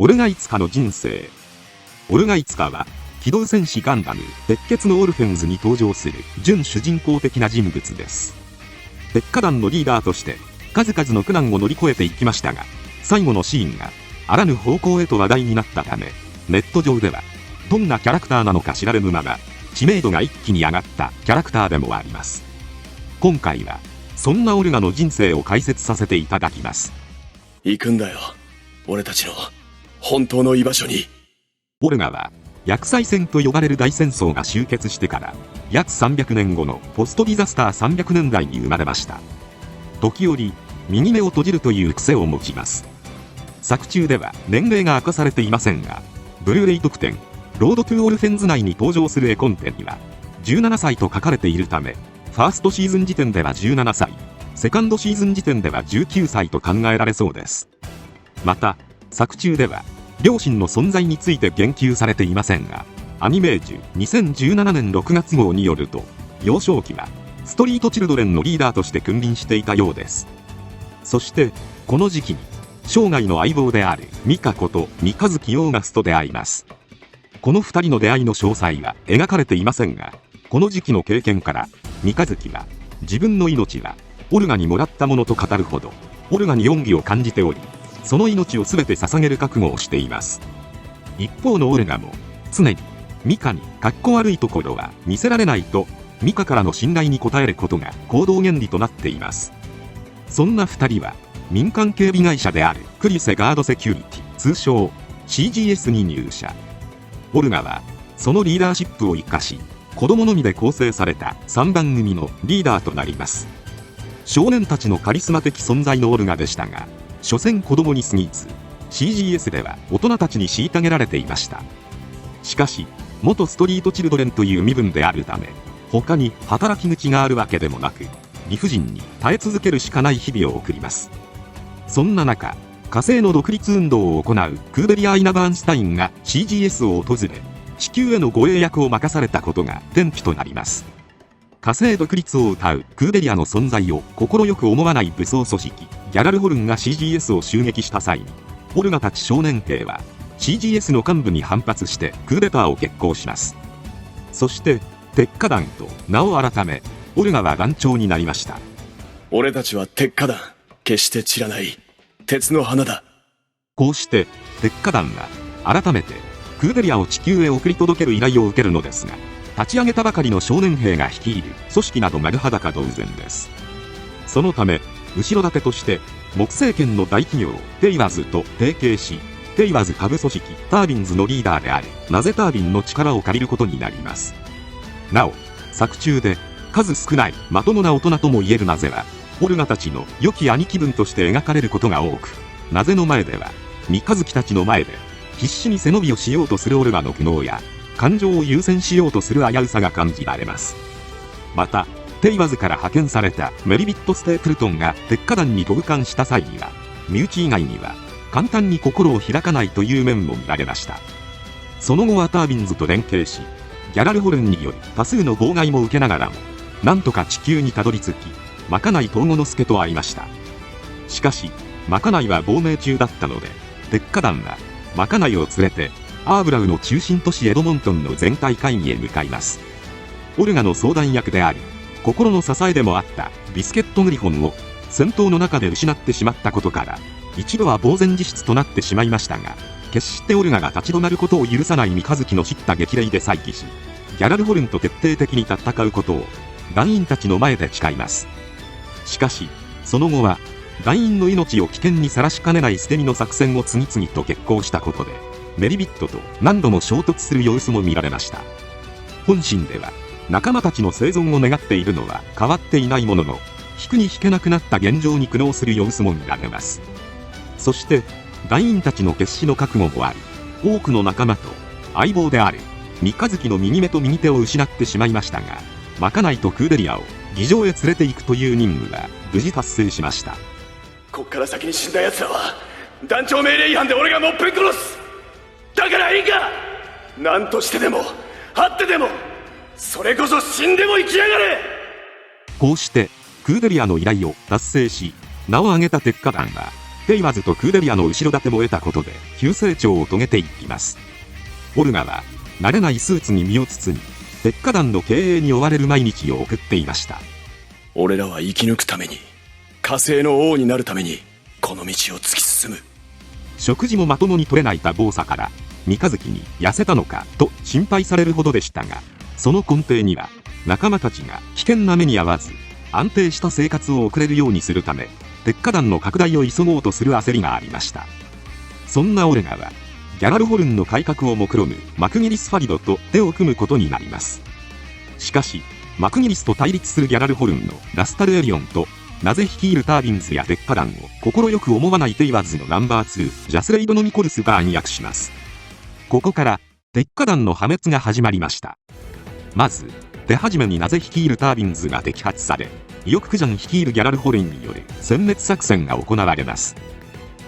オルガイツカの人生。オルガイツカは、機動戦士ガンダム、鉄血のオルフェンズに登場する準主人公的な人物です。鉄火団のリーダーとして、数々の苦難を乗り越えていきましたが、最後のシーンが、あらぬ方向へと話題になったため、ネット上では、どんなキャラクターなのか知られぬまま、知名度が一気に上がったキャラクターでもあります。今回は、そんなオルガの人生を解説させていただきます。行くんだよ、俺たちの本当の居場所に。オルガは、薬剤戦と呼ばれる大戦争が終結してから約300年後のポストディザスター300年代に生まれました。時折右目を閉じるという癖を持ちます。作中では年齢が明かされていませんが、ブルーレイ特典ロードトゥオルフェンズ内に登場する絵コンテには17歳と書かれているため、ファーストシーズン時点では17歳、セカンドシーズン時点では19歳と考えられそうです。また作中では両親の存在について言及されていませんが、アニメージュ2017年6月号によると、幼少期はストリートチルドレンのリーダーとして君臨していたようです。そしてこの時期に生涯の相棒であるミカこと三日月オーガスと出会います。この2人の出会いの詳細は描かれていませんが、この時期の経験から三日月は自分の命はオルガにもらったものと語るほどオルガに恩義を感じており、その命を全て捧げる覚悟をしています。一方のオルガも常にミカにかっこ悪いところは見せられないと、ミカからの信頼に応えることが行動原理となっています。そんな2人は民間警備会社であるクリセガードセキュリティ、通称 CGS に入社。オルガはそのリーダーシップを生かし、子供のみで構成された3番組のリーダーとなります。少年たちのカリスマ的存在のオルガでしたが、所詮子供に過ぎず CGS では大人たちに虐げられていました。しかし元ストリートチルドレンという身分であるため、他に働き口があるわけでもなく、理不尽に耐え続けるしかない日々を送ります。そんな中、火星の独立運動を行うクーベリア・イナバーンスタインが CGS を訪れ、地球への護衛役を任されたことが転機となります。火星独立を謳うクーベリアの存在を快く思わない武装組織ギャラルホルンが CGS を襲撃した際に、オルガたち少年兵は CGS の幹部に反発してクーデターを決行します。そして鉄火団と名を改め、オルガは団長になりました。俺たちは鉄火団、決して散らない鉄の花だ。こうして鉄火団は改めてクーベリアを地球へ送り届ける依頼を受けるのですが、立ち上げたばかりの少年兵が率いる組織など丸裸同然です。そのため後ろ盾として木星圏の大企業テイワズと提携し、テイワズ下部組織タービンズのリーダーであるナゼタービンの力を借りることになります。なお作中で数少ないまともな大人ともいえるナゼはオルガたちの良き兄貴分として描かれることが多く、ナゼの前では三日月たちの前で必死に背伸びをしようとするオルガの苦悩や感情を優先しようとする危うさが感じられます。またテイワズから派遣されたメリビット・ステープルトンが鉄火団に投函した際には、身内以外には簡単に心を開かないという面も見られました。その後はタービンズと連携し、ギャラルホルンにより多数の妨害も受けながらも、なんとか地球にたどり着き、マカナイ東郷之助と会いました。しかしマカナイは亡命中だったので、鉄火団はマカナイを連れてアーブラウの中心都市エドモントンの全体会議へ向かいます。オルガの相談役であり、心の支えでもあったビスケット・グリフォンを戦闘の中で失ってしまったことから、一度は呆然自失となってしまいましたが、決してオルガが立ち止まることを許さない三日月の叱咤激励で再起し、ギャラルホルンと徹底的に戦うことを団員たちの前で誓います。しかしその後は団員の命を危険にさらしかねない捨て身の作戦を次々と決行したことで、メリビットと何度も衝突する様子も見られました。本心では仲間たちの生存を願っているのは変わっていないものの、引くに引けなくなった現状に苦悩する様子も見られます。そして団員たちの決死の覚悟もあり、多くの仲間と相棒である三日月の右目と右手を失ってしまいましたが、マカナイとクーデリアを議場へ連れて行くという任務は無事達成しました。こっから先に死んだ奴らは団長命令違反で俺がもっぺん殺す。だからいいか、何としてでも張ってでも、それこそ死んでも生きやがれ。こうしてクーデリアの依頼を達成し、名を挙げた鉄火団はテイワズとクーデリアの後ろ盾も得たことで急成長を遂げていきます。オルガは慣れないスーツに身を包み、鉄火団の経営に追われる毎日を送っていました。俺らは生き抜くために、火星の王になるためにこの道を突き進む。食事もまともに取れない多忙さから三日月に痩せたのかと心配されるほどでしたが、その根底には仲間たちが危険な目に遭わず安定した生活を送れるようにするため、鉄火団の拡大を急ごうとする焦りがありました。そんなオルガはギャラルホルンの改革を目論むマクギリス・ファリドと手を組むことになります。しかしマクギリスと対立するギャラルホルンのラスタル・エリオンとなぜ率いるタービンズや鉄火団を快く思わないテイワーズのナンバー2ジャスレイドのニコルスが暗躍します。ここから鉄火団の破滅が始まりました。まず手始めになぜ率いるタービンズが摘発され、イヨククジャン率いるギャラルホルンによる殲滅作戦が行われます。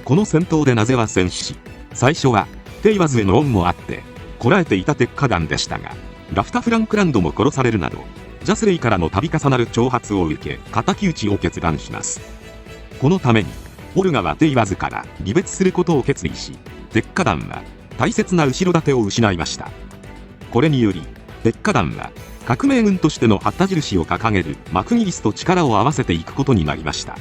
この戦闘でなぜは戦死し、最初はテイワズへの恩もあってこらえていた鉄火団でしたが、ラフタ・フランクランドも殺されるなどジャスレイからの度重なる挑発を受け敵討ちを決断します。このためにオルガはテイワズから離別することを決意し、鉄火団は大切な後ろ盾を失いました。これにより鉄火団は革命軍としての旗印を掲げるマクギリスと力を合わせていくことになりました。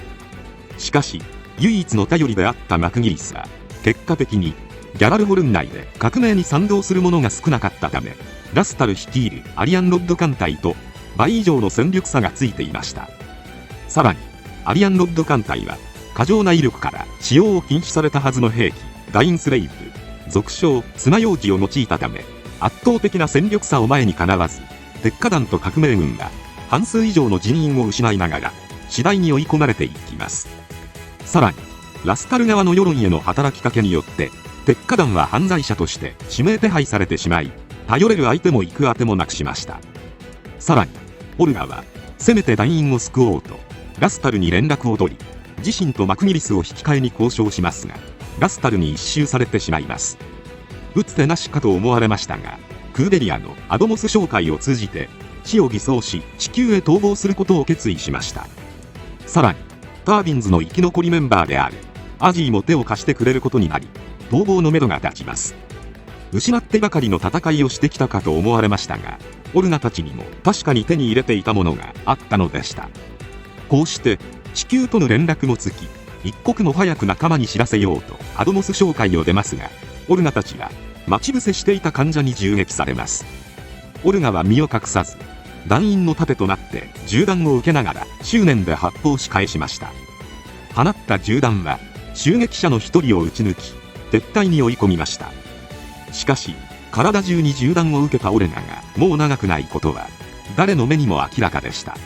しかし唯一の頼りであったマクギリスは結果的にギャラルホルン内で革命に賛同する者が少なかったため、ラスタル率いるアリアンロッド艦隊と倍以上の戦力差がついていました。さらにアリアンロッド艦隊は過剰な威力から使用を禁止されたはずの兵器ダインスレイブ、俗称爪楊枝を用いたため、圧倒的な戦力差を前にかなわず、鉄火団と革命軍が半数以上の人員を失いながら次第に追い込まれていきます。さらにラスタル側の世論への働きかけによって鉄火団は犯罪者として指名手配されてしまい、頼れる相手も行く当てもなくしました。さらにオルガはせめて団員を救おうとラスタルに連絡を取り、自身とマクギリスを引き換えに交渉しますが、ラスタルに一蹴されてしまいます。打つ手なしかと思われましたが、クーデリアのアドモス商会を通じて死を偽装し地球へ逃亡することを決意しました。さらにタービンズの生き残りメンバーであるアジーも手を貸してくれることになり、逃亡のめどが立ちます。失ってばかりの戦いをしてきたかと思われましたが、オルガたちにも確かに手に入れていたものがあったのでした。こうして地球との連絡もつき、一刻も早く仲間に知らせようとアドモス商会を出ますが、オルガたちは待ち伏せしていた患者に銃撃されます。オルガは身を隠さず団員の盾となって銃弾を受けながら執念で発砲し返しました。放った銃弾は襲撃者の一人を撃ち抜き撤退に追い込みました。しかし体中に銃弾を受けたオルガがもう長くないことは誰の目にも明らかでした。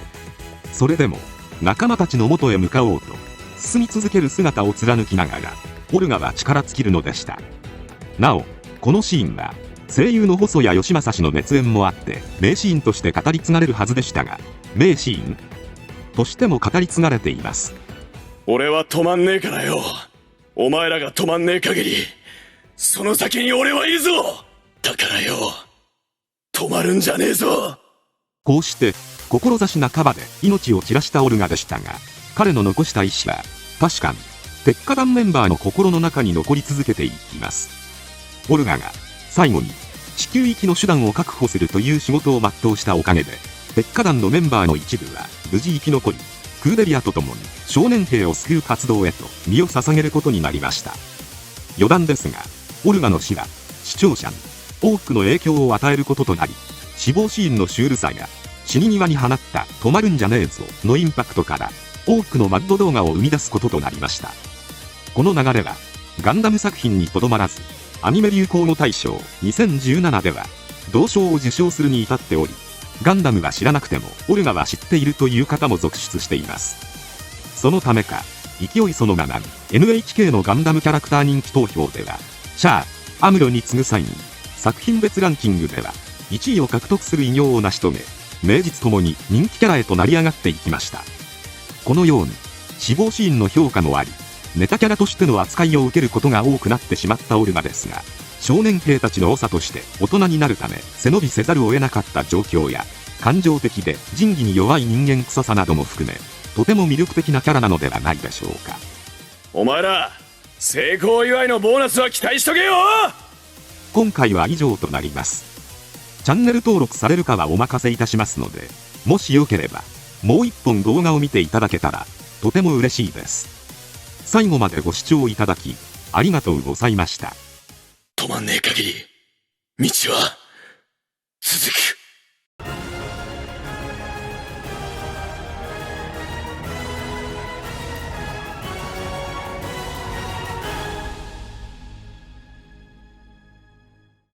それでも仲間たちの元へ向かおうと進み続ける姿を貫きながらオルガは力尽きるのでした。なおこのシーンは声優の細谷義正氏の熱演もあって名シーンとして語り継がれるはずでしたが、名シーンとしても語り継がれています。俺は止まんねえからよ。お前らが止まんねえ限りその先に俺はいるぞ。だからよ、止まるんじゃねえぞ。こうして志半ばで命を散らしたオルガでしたが、彼の残した意志は確かに鉄火団メンバーの心の中に残り続けていきます。オルガが最後に地球行きの手段を確保するという仕事を全うしたおかげで、鉄火団のメンバーの一部は無事生き残り、クーデリアと共に少年兵を救う活動へと身を捧げることになりました。余談ですが、オルガの死は視聴者に多くの影響を与えることとなり、死亡シーンのシュールさや死に際に放った止まるんじゃねえぞのインパクトから多くのマッド動画を生み出すこととなりました。この流れはガンダム作品にとどまらず、アニメ流行語大賞2017では銅賞を受賞するに至っており、ガンダムは知らなくてもオルガは知っているという方も続出しています。そのためか勢いそのままに NHK のガンダムキャラクター人気投票ではシャア・アムロに次ぐ3位、作品別ランキングでは1位を獲得する偉業を成し遂げ、名実ともに人気キャラへと成り上がっていきました。このように死亡シーンの評価もあり、ネタキャラとしての扱いを受けることが多くなってしまったオルガですが、少年兵たちの長として大人になるため背伸びせざるを得なかった状況や、感情的で仁義に弱い人間臭さなども含め、とても魅力的なキャラなのではないでしょうか。お前ら成功祝いのボーナスは期待しとけよ。今回は以上となります。チャンネル登録されるかはお任せいたしますので、もしよければもう一本動画を見ていただけたらとても嬉しいです。最後までご視聴いただきありがとうございました。止まんねえ限り道は続く。